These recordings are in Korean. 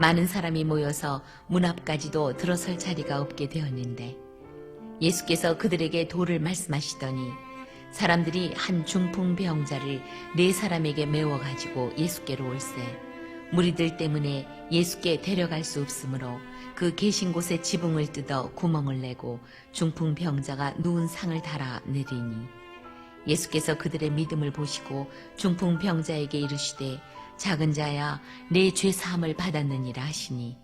많은 사람이 모여서 문 앞까지도 들어설 자리가 없게 되었는데 예수께서 그들에게 도를 말씀하시더니 사람들이 한 중풍병자를 4사람에게 메워가지고 예수께로 올세 무리들 때문에 예수께 데려갈 수 없으므로 그 계신 곳에 지붕을 뜯어 구멍을 내고 중풍병자가 누운 상을 달아 내리니 예수께서 그들의 믿음을 보시고 중풍병자에게 이르시되 작은 자야 내 죄 사함을 받았느니라 하시니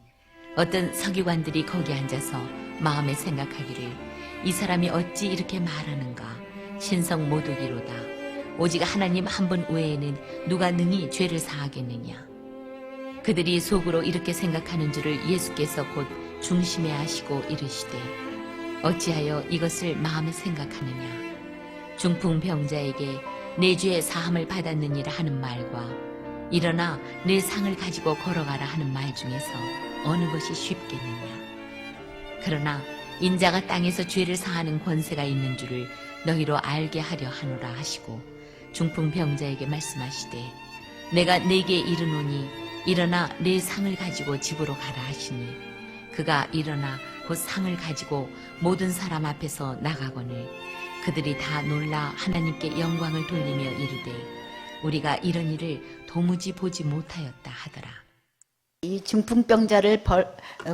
어떤 서기관들이 거기 앉아서 마음에 생각하기를 이 사람이 어찌 이렇게 말하는가 신성 모독이로다 오직 하나님 한 분 외에는 누가 능히 죄를 사하겠느냐. 그들이 속으로 이렇게 생각하는 줄을 예수께서 곧 중심에 아시고 이르시되 어찌하여 이것을 마음에 생각하느냐. 중풍병자에게 내 죄 사함을 받았느니라 하는 말과 일어나 내 상을 가지고 걸어가라 하는 말 중에서 어느 것이 쉽겠느냐. 그러나 인자가 땅에서 죄를 사하는 권세가 있는 줄을 너희로 알게 하려 하노라 하시고 중풍병자에게 말씀하시되 내가 네게 이르노니 일어나 내 상을 가지고 집으로 가라 하시니 그가 일어나 곧 상을 가지고 모든 사람 앞에서 나가거늘 그들이 다 놀라 하나님께 영광을 돌리며 이르되 우리가 이런 일을 도무지 보지 못하였다 하더라. 이 중풍병자를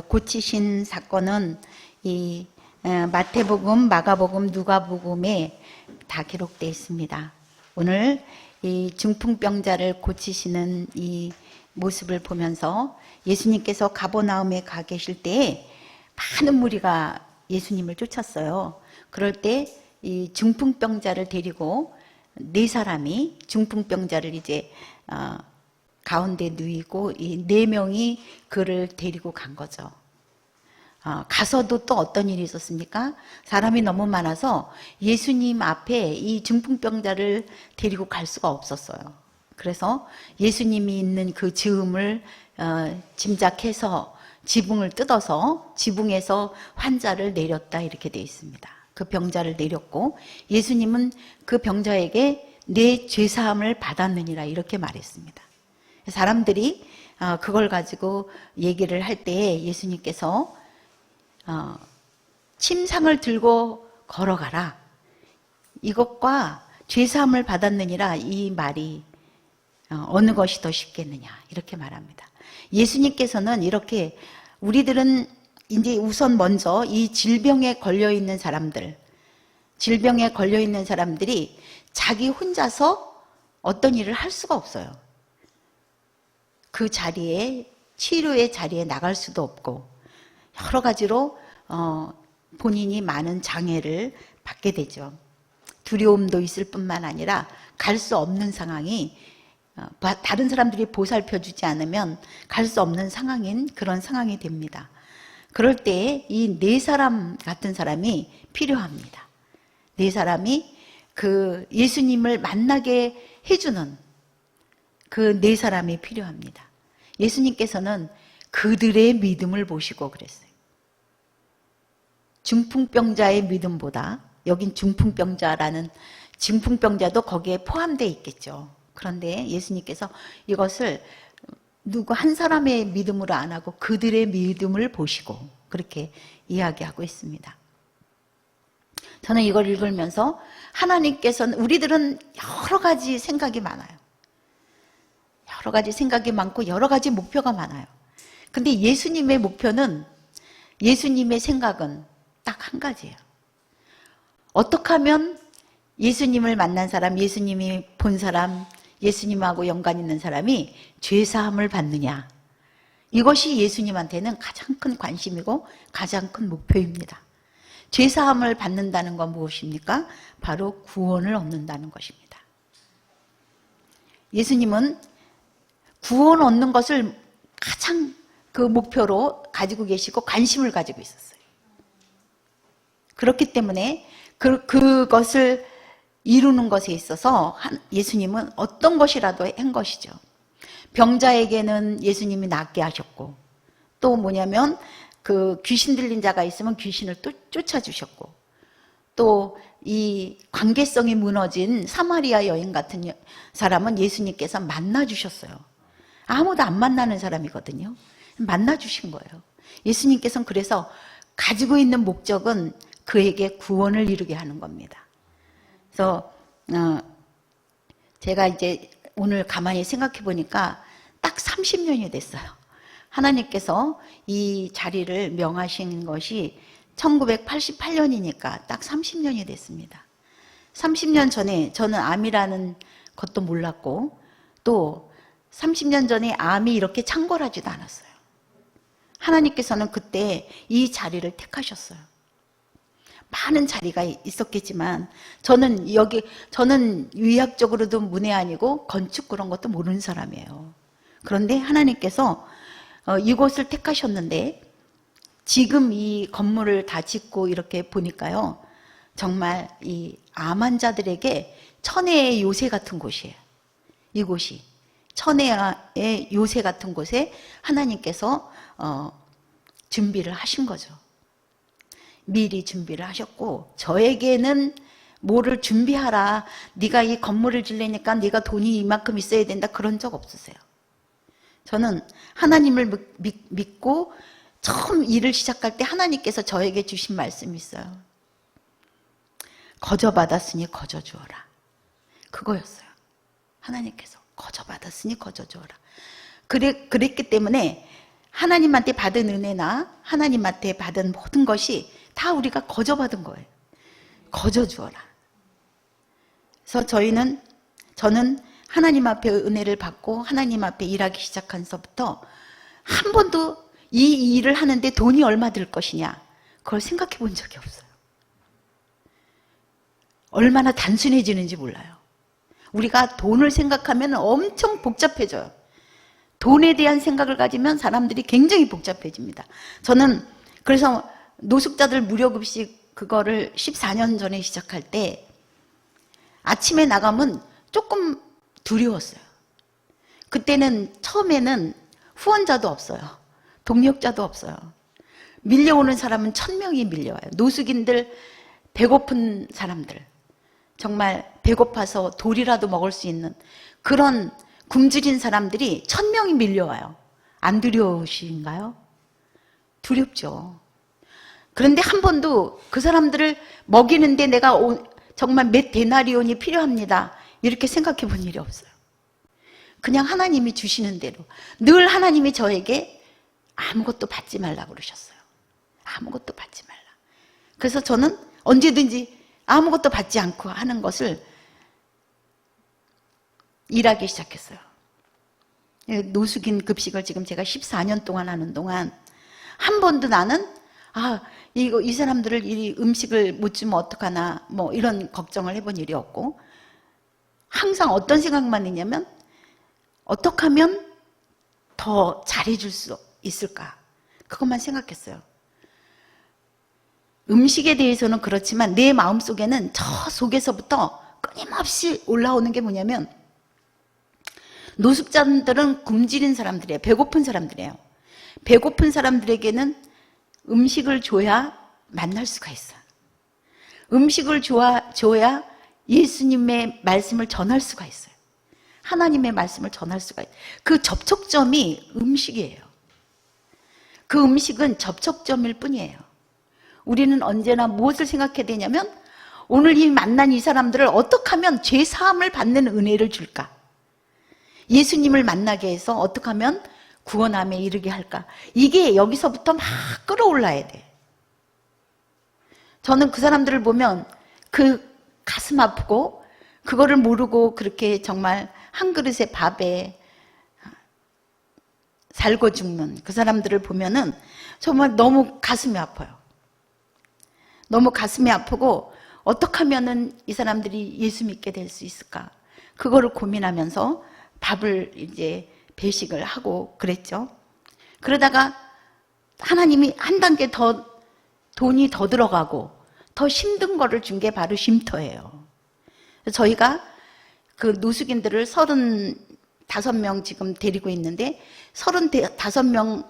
고치신 사건은 이 마태복음, 마가복음, 누가복음에 다 기록되어 있습니다. 오늘 이 중풍병자를 고치시는 이 모습을 보면서 예수님께서 가버나움에 가 계실 때에 많은 무리가 예수님을 쫓았어요. 그럴 때 이 중풍병자를 데리고 4사람이 중풍병자를 이제 가운데 누이고 이 4명이 그를 데리고 간 거죠. 가서도 또 어떤 일이 있었습니까? 사람이 너무 많아서 예수님 앞에 이 중풍병자를 데리고 갈 수가 없었어요. 그래서 예수님이 있는 그 즈음을 짐작해서 지붕을 뜯어서 지붕에서 환자를 내렸다 이렇게 되어 있습니다. 그 병자를 내렸고 예수님은 그 병자에게 내 죄사함을 받았느니라 이렇게 말했습니다. 사람들이 그걸 가지고 얘기를 할 때 예수님께서 침상을 들고 걸어가라. 이것과 죄사함을 받았느니라 이 말이 어느 것이 더 쉽겠느냐 이렇게 말합니다. 예수님께서는 이렇게 우리들은 이제 우선 먼저 이 질병에 걸려있는 사람들, 질병에 걸려있는 사람들이 자기 혼자서 어떤 일을 할 수가 없어요. 그 자리에, 치료의 자리에 나갈 수도 없고 여러 가지로 본인이 많은 장애를 받게 되죠. 두려움도 있을 뿐만 아니라 갈 수 없는 상황이 다른 사람들이 보살펴주지 않으면 갈 수 없는 상황인 그런 상황이 됩니다. 그럴 때 이 4사람 같은 사람이 필요합니다. 4사람이 그 예수님을 만나게 해주는 그 4사람이 필요합니다. 예수님께서는 그들의 믿음을 보시고 그랬어요. 중풍병자의 믿음보다 여긴 중풍병자라는 중풍병자도 거기에 포함되어 있겠죠. 그런데 예수님께서 이것을 누구 한 사람의 믿음으로 안 하고 그들의 믿음을 보시고 그렇게 이야기하고 있습니다. 저는 이걸 읽으면서 하나님께서는 우리들은 여러 가지 생각이 많아요. 여러 가지 생각이 많고 여러 가지 목표가 많아요. 근데 예수님의 목표는 예수님의 생각은 딱 한 가지예요. 어떻게 하면 예수님을 만난 사람, 예수님이 본 사람, 예수님하고 연관 있는 사람이 죄사함을 받느냐. 이것이 예수님한테는 가장 큰 관심이고 가장 큰 목표입니다. 죄사함을 받는다는 건 무엇입니까? 바로 구원을 얻는다는 것입니다. 예수님은 구원 얻는 것을 가장 그 목표로 가지고 계시고 관심을 가지고 있었어요. 그렇기 때문에 그것을 이루는 것에 있어서 예수님은 어떤 것이라도 한 것이죠. 병자에게는 예수님이 낫게 하셨고 또 뭐냐면 그 귀신 들린 자가 있으면 귀신을 또 쫓아주셨고 또 이 관계성이 무너진 사마리아 여인 같은 사람은 예수님께서 만나주셨어요. 아무도 안 만나는 사람이거든요. 만나 주신 거예요. 예수님께서는 그래서 가지고 있는 목적은 그에게 구원을 이루게 하는 겁니다. 그래서 제가 이제 오늘 가만히 생각해 보니까 딱 30년이 됐어요. 하나님께서 이 자리를 명하신 것이 1988년이니까 딱 30년이 됐습니다. 30년 전에 저는 암이라는 것도 몰랐고 또 30년 전에 암이 이렇게 창궐하지도 않았어요. 하나님께서는 그때 이 자리를 택하셨어요. 많은 자리가 있었겠지만 저는 의학적으로도 문외한이고 건축 그런 것도 모르는 사람이에요. 그런데 하나님께서 이곳을 택하셨는데 지금 이 건물을 다 짓고 이렇게 보니까요. 정말 이 암 환자들에게 천혜의 요새 같은 곳이에요. 이곳이 천혜의 요새 같은 곳에 하나님께서 준비를 하신 거죠. 미리 준비를 하셨고 저에게는 뭐를 준비하라. 네가 이 건물을 지려니까 네가 돈이 이만큼 있어야 된다. 그런 적 없으세요. 저는 하나님을 믿고 처음 일을 시작할 때 하나님께서 저에게 주신 말씀이 있어요. 거저 받았으니 거저 주어라. 그거였어요. 하나님께서 거저 받았으니 거저 주어라. 그랬기 때문에 하나님한테 받은 은혜나 하나님한테 받은 모든 것이 다 우리가 거저 받은 거예요. 거저 주어라. 그래서 저는 하나님 앞에 은혜를 받고 하나님 앞에 일하기 시작한서부터 한 번도 이 일을 하는데 돈이 얼마 들 것이냐 그걸 생각해 본 적이 없어요. 얼마나 단순해지는지 몰라요. 우리가 돈을 생각하면 엄청 복잡해져요. 돈에 대한 생각을 가지면 사람들이 굉장히 복잡해집니다. 저는 그래서 노숙자들 무료급식 그거를 14년 전에 시작할 때 아침에 나가면 조금 두려웠어요. 그때는 처음에는 후원자도 없어요. 동력자도 없어요. 밀려오는 사람은 1000명이 밀려와요. 노숙인들, 배고픈 사람들. 정말 배고파서 돌이라도 먹을 수 있는 그런 굶주린 사람들이 1000명이 밀려와요. 안 두려우신가요? 두렵죠. 그런데 한 번도 그 사람들을 먹이는데 내가 정말 몇 데나리온이 필요합니다. 이렇게 생각해 본 일이 없어요. 그냥 하나님이 주시는 대로 늘 하나님이 저에게 아무것도 받지 말라고 그러셨어요. 아무것도 받지 말라. 그래서 저는 언제든지 아무것도 받지 않고 하는 것을 일하기 시작했어요. 노숙인 급식을 지금 제가 14년 동안 하는 동안 한 번도 나는 이 사람들을 이 음식을 못 주면 어떡하나 뭐 이런 걱정을 해본 일이 없고 항상 어떤 생각만 했냐면 어떻게 하면 더 잘해줄 수 있을까 그것만 생각했어요. 음식에 대해서는 그렇지만 내 마음속에는 저 속에서부터 끊임없이 올라오는 게 뭐냐면 노숙자들은 굶주린 사람들이에요. 배고픈 사람들이에요. 배고픈 사람들에게는 음식을 줘야 만날 수가 있어요. 음식을 줘야 예수님의 말씀을 전할 수가 있어요. 하나님의 말씀을 전할 수가 있어요. 그 접촉점이 음식이에요. 그 음식은 접촉점일 뿐이에요. 우리는 언제나 무엇을 생각해야 되냐면 오늘 이 만난 이 사람들을 어떻게 하면 죄 사함을 받는 은혜를 줄까? 예수님을 만나게 해서 어떻게 하면 구원함에 이르게 할까? 이게 여기서부터 막 끌어올라야 돼. 저는 그 사람들을 보면 그 가슴 아프고 그거를 모르고 그렇게 정말 한 그릇의 밥에 살고 죽는 그 사람들을 보면은 정말 너무 가슴이 아파요. 너무 가슴이 아프고 어떻게 하면은 이 사람들이 예수 믿게 될 수 있을까? 그거를 고민하면서 밥을 이제 배식을 하고 그랬죠. 그러다가 하나님이 한 단계 더 돈이 더 들어가고 더 힘든 거를 준 게 바로 쉼터예요. 저희가 그 노숙인들을 35명 지금 데리고 있는데 35명이든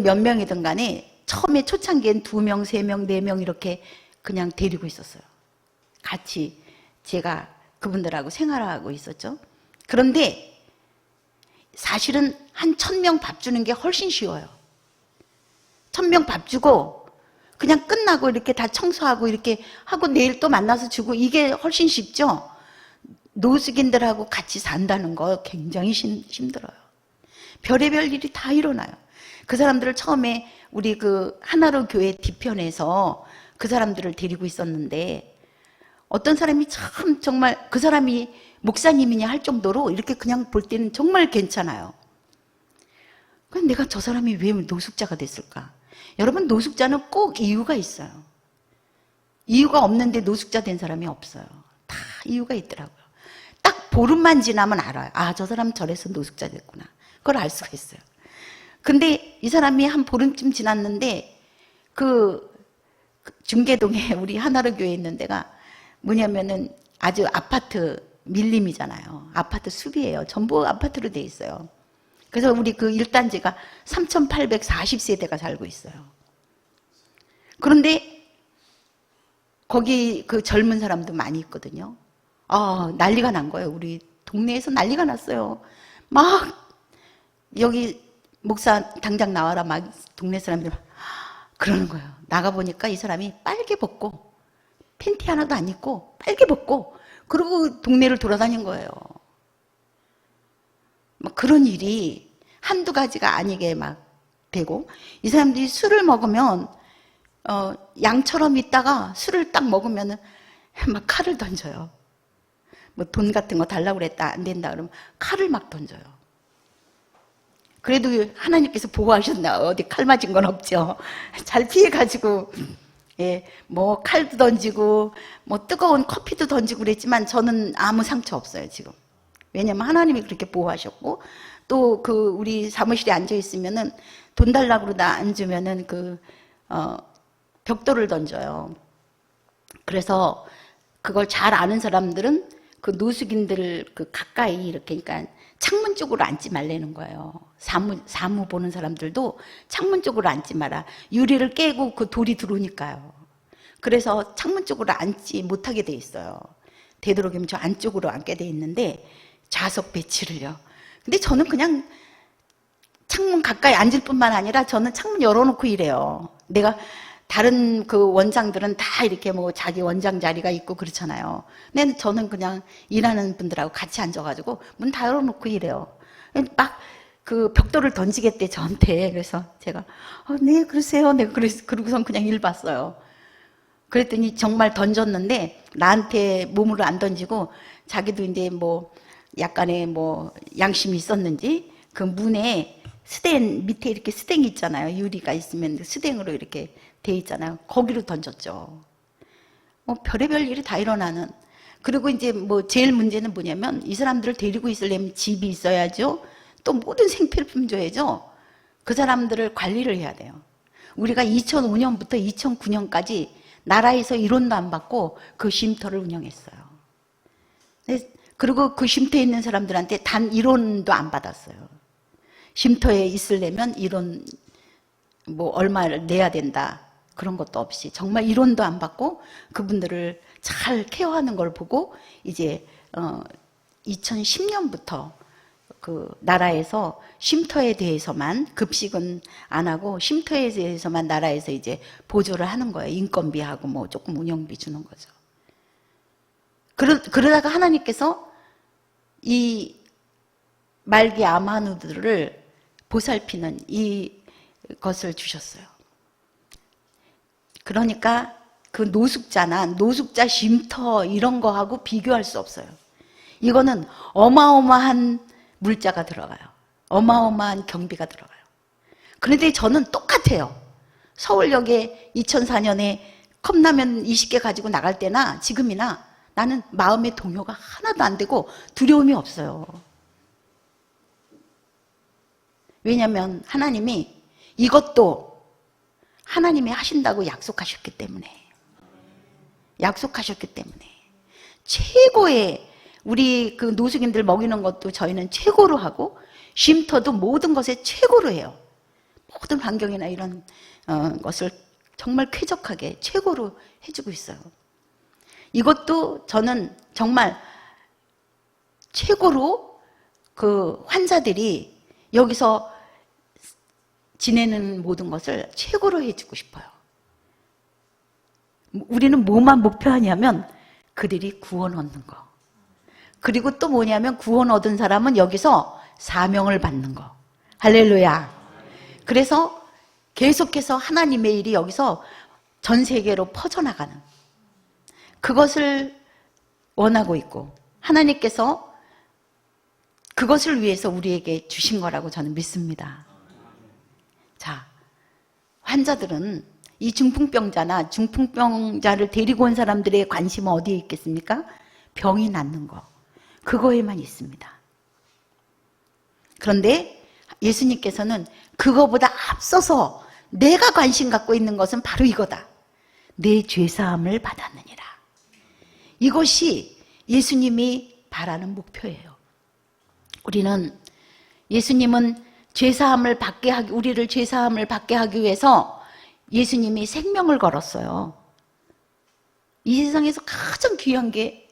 몇 명이든 간에 처음에 초창기엔 2명, 3명, 4명 이렇게 그냥 데리고 있었어요. 같이 제가 그분들하고 생활하고 있었죠. 그런데 사실은 한 1000명 밥 주는 게 훨씬 쉬워요. 1000명 밥 주고 그냥 끝나고 이렇게 다 청소하고 이렇게 하고 내일 또 만나서 주고 이게 훨씬 쉽죠. 노숙인들하고 같이 산다는 거 굉장히 힘들어요. 별의별 일이 다 일어나요. 그 사람들을 처음에 우리 그 하나로 교회 뒤편에서 그 사람들을 데리고 있었는데 어떤 사람이 참 정말 그 사람이 목사님이냐 할 정도로 이렇게 그냥 볼 때는 정말 괜찮아요. 그럼 내가 저 사람이 왜 노숙자가 됐을까? 여러분, 노숙자는 꼭 이유가 있어요. 이유가 없는데 노숙자 된 사람이 없어요. 다 이유가 있더라고요. 딱 보름만 지나면 알아요. 아, 저 사람 저래서 노숙자 됐구나. 그걸 알 수가 있어요. 근데 이 사람이 한 보름쯤 지났는데 그 중계동에 우리 하나로 교회 있는 데가 뭐냐면은 아주 아파트 밀림이잖아요. 아파트 숲이에요. 전부 아파트로 돼 있어요. 그래서 우리 그 1단지가 3,840세대가 살고 있어요. 그런데 거기 그 젊은 사람도 많이 있거든요. 난리가 난 거예요. 우리 동네에서 난리가 났어요. 막 여기 목사 당장 나와라 막 동네 사람들 그러는 거예요. 나가보니까 이 사람이 빨개 벗고 팬티 하나도 안 입고 빨개 벗고 그러고 동네를 돌아다닌 거예요. 막 그런 일이 한두 가지가 아니게 막 되고 이 사람들이 술을 먹으면 양처럼 있다가 술을 딱 먹으면 막 칼을 던져요. 뭐 돈 같은 거 달라고 그랬다 안 된다 그러면 칼을 막 던져요. 그래도 하나님께서 보호하셨나 어디 칼 맞은 건 없죠. 잘 피해가지고 예, 뭐 칼도 던지고 뭐 뜨거운 커피도 던지고 그랬지만 저는 아무 상처 없어요 지금. 왜냐면 하나님이 그렇게 보호하셨고 또 그 우리 사무실에 앉아 있으면은 돈 달라고 그러다 안 주면은 벽돌을 던져요. 그래서 그걸 잘 아는 사람들은 그 노숙인들을 그 가까이 이렇게 그러니까 창문 쪽으로 앉지 말라는 거예요. 사무 보는 사람들도 창문 쪽으로 앉지 마라. 유리를 깨고 그 돌이 들어오니까요. 그래서 창문 쪽으로 앉지 못하게 돼 있어요. 되도록이면 저 안쪽으로 앉게 돼 있는데 좌석 배치를요. 근데 저는 그냥 창문 가까이 앉을 뿐만 아니라 저는 창문 열어놓고 일해요. 내가 다른 그 원장들은 다 이렇게 뭐 자기 원장 자리가 있고 그렇잖아요. 근데 저는 그냥 일하는 분들하고 같이 앉아가지고 문 다 열어놓고 일해요. 막 그 벽돌을 던지겠대 저한테. 그래서 제가 네 그러세요. 내가 그러고선 그냥 일 봤어요. 그랬더니 정말 던졌는데 나한테 몸으로 안 던지고 자기도 이제 뭐 약간의 뭐 양심이 있었는지 그 문에 스댕 밑에 이렇게 스댕이 있잖아요. 유리가 있으면 스댕으로 이렇게 돼 있잖아요. 거기로 던졌죠. 뭐 별의별 일이 다 일어나는. 그리고 이제 뭐 제일 문제는 뭐냐면 이 사람들을 데리고 있으려면 집이 있어야죠. 또 모든 생필품 줘야죠. 그 사람들을 관리를 해야 돼요. 우리가 2005년부터 2009년까지 나라에서 일원도 안 받고 그 쉼터를 운영했어요. 그리고 그 쉼터에 있는 사람들한테 단 1원도 안 받았어요. 쉼터에 있으려면 1원 뭐 얼마를 내야 된다 그런 것도 없이 정말 1원도 안 받고 그분들을 잘 케어하는 걸 보고 이제 2010년부터 그 나라에서 쉼터에 대해서만 급식은 안 하고 쉼터에 대해서만 나라에서 이제 보조를 하는 거예요. 인건비하고 뭐 조금 운영비 주는 거죠. 그러다가 하나님께서 이 말기 아마누들을 보살피는 이것을 주셨어요. 그러니까 그 노숙자 쉼터 이런 거하고 비교할 수 없어요. 이거는 어마어마한 물자가 들어가요. 어마어마한 경비가 들어가요. 그런데 저는 똑같아요. 서울역에 2004년에 컵라면 20개 가지고 나갈 때나 지금이나 나는 마음의 동요가 하나도 안 되고 두려움이 없어요. 왜냐하면 하나님이 이것도 하나님이 하신다고 약속하셨기 때문에 최고의 우리 그 노숙인들 먹이는 것도 저희는 최고로 하고 쉼터도 모든 것에 최고로 해요. 모든 환경이나 이런 것을 정말 쾌적하게 최고로 해주고 있어요. 이것도 저는 정말 최고로 그 환자들이 여기서 지내는 모든 것을 최고로 해주고 싶어요. 우리는 뭐만 목표하냐면 그들이 구원 얻는 거. 그리고 또 뭐냐면 구원 얻은 사람은 여기서 사명을 받는 거. 할렐루야. 그래서 계속해서 하나님의 일이 여기서 전 세계로 퍼져나가는 그것을 원하고 있고 하나님께서 그것을 위해서 우리에게 주신 거라고 저는 믿습니다. 자, 환자들은 이 중풍병자나 중풍병자를 데리고 온 사람들의 관심은 어디에 있겠습니까? 병이 낫는 거. 그거에만 있습니다. 그런데 예수님께서는 그거보다 앞서서 내가 관심 갖고 있는 것은 바로 이거다. 내 죄사함을 받았느니라. 이것이 예수님이 바라는 목표예요. 우리는 예수님은 죄사함을 받게 하기, 우리를 죄사함을 받게 하기 위해서 예수님이 생명을 걸었어요. 이 세상에서 가장 귀한 게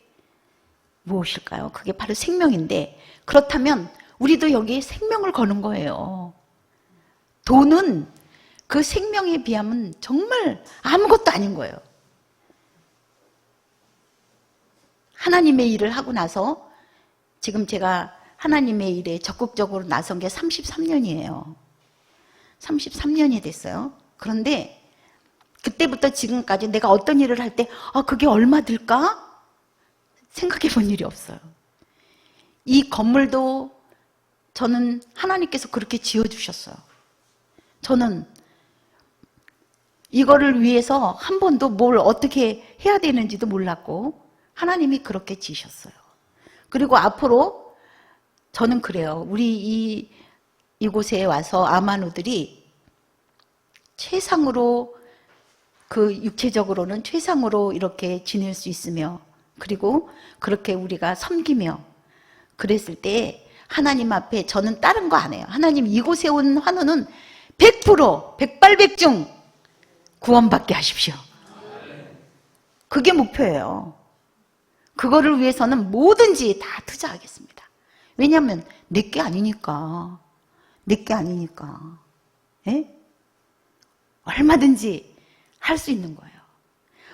무엇일까요? 그게 바로 생명인데, 그렇다면 우리도 여기에 생명을 거는 거예요. 돈은 그 생명에 비하면 정말 아무것도 아닌 거예요. 하나님의 일을 하고 나서 지금 제가 하나님의 일에 적극적으로 나선 게 33년이에요. 33년이 됐어요. 그런데 그때부터 지금까지 내가 어떤 일을 할 때 그게 얼마 들까? 생각해 본 일이 없어요. 이 건물도 저는 하나님께서 그렇게 지어주셨어요. 저는 이거를 위해서 한 번도 뭘 어떻게 해야 되는지도 몰랐고 하나님이 그렇게 지으셨어요. 그리고 앞으로 저는 그래요. 우리 이곳에 와서 아마누들이 최상으로 그 육체적으로는 최상으로 이렇게 지낼 수 있으며 그리고 그렇게 우리가 섬기며 그랬을 때 하나님 앞에 저는 다른 거 안 해요. 하나님 이곳에 온 환우는 100% 백발백중 구원받게 하십시오. 그게 목표예요. 그거를 위해서는 뭐든지 다 투자하겠습니다. 왜냐하면 내게 아니니까. 내게 아니니까. 예? 얼마든지 할 수 있는 거예요.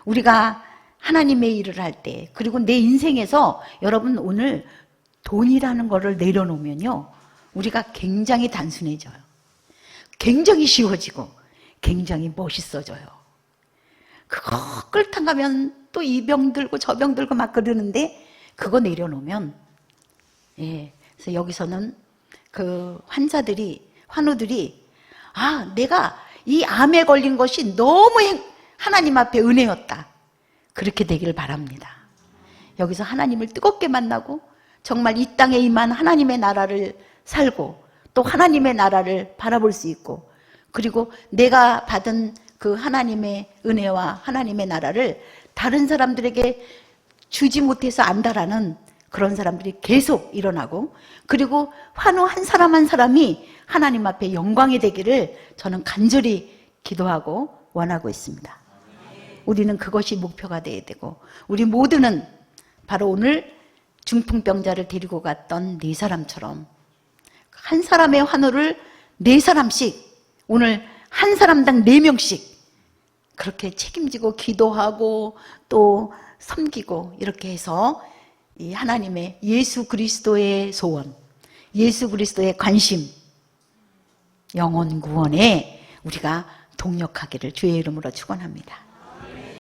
우리가 하나님의 일을 할 때 그리고 내 인생에서 여러분 오늘 돈이라는 거를 내려놓으면요. 우리가 굉장히 단순해져요. 굉장히 쉬워지고 굉장히 멋있어져요. 그거 끌탕 가면 또 이 병 들고 저 병 들고 막 그러는데 그거 내려놓으면 그래서 여기서는 그 환우들이 내가 이 암에 걸린 것이 너무 하나님 앞에 은혜였다. 그렇게 되기를 바랍니다. 여기서 하나님을 뜨겁게 만나고 정말 이 땅에 임한 하나님의 나라를 살고 또 하나님의 나라를 바라볼 수 있고 그리고 내가 받은 그 하나님의 은혜와 하나님의 나라를 다른 사람들에게 주지 못해서 안다라는 그런 사람들이 계속 일어나고 그리고 환우 한 사람 한 사람이 하나님 앞에 영광이 되기를 저는 간절히 기도하고 원하고 있습니다. 우리는 그것이 목표가 돼야 되고 우리 모두는 바로 오늘 중풍병자를 데리고 갔던 네 사람처럼 한 사람의 환우를 네 사람씩 오늘 한 사람당 4명씩 그렇게 책임지고 기도하고 또 섬기고 이렇게 해서 이 하나님의 예수 그리스도의 소원, 예수 그리스도의 관심, 영혼 구원에 우리가 동력하기를 주의 이름으로 축원합니다.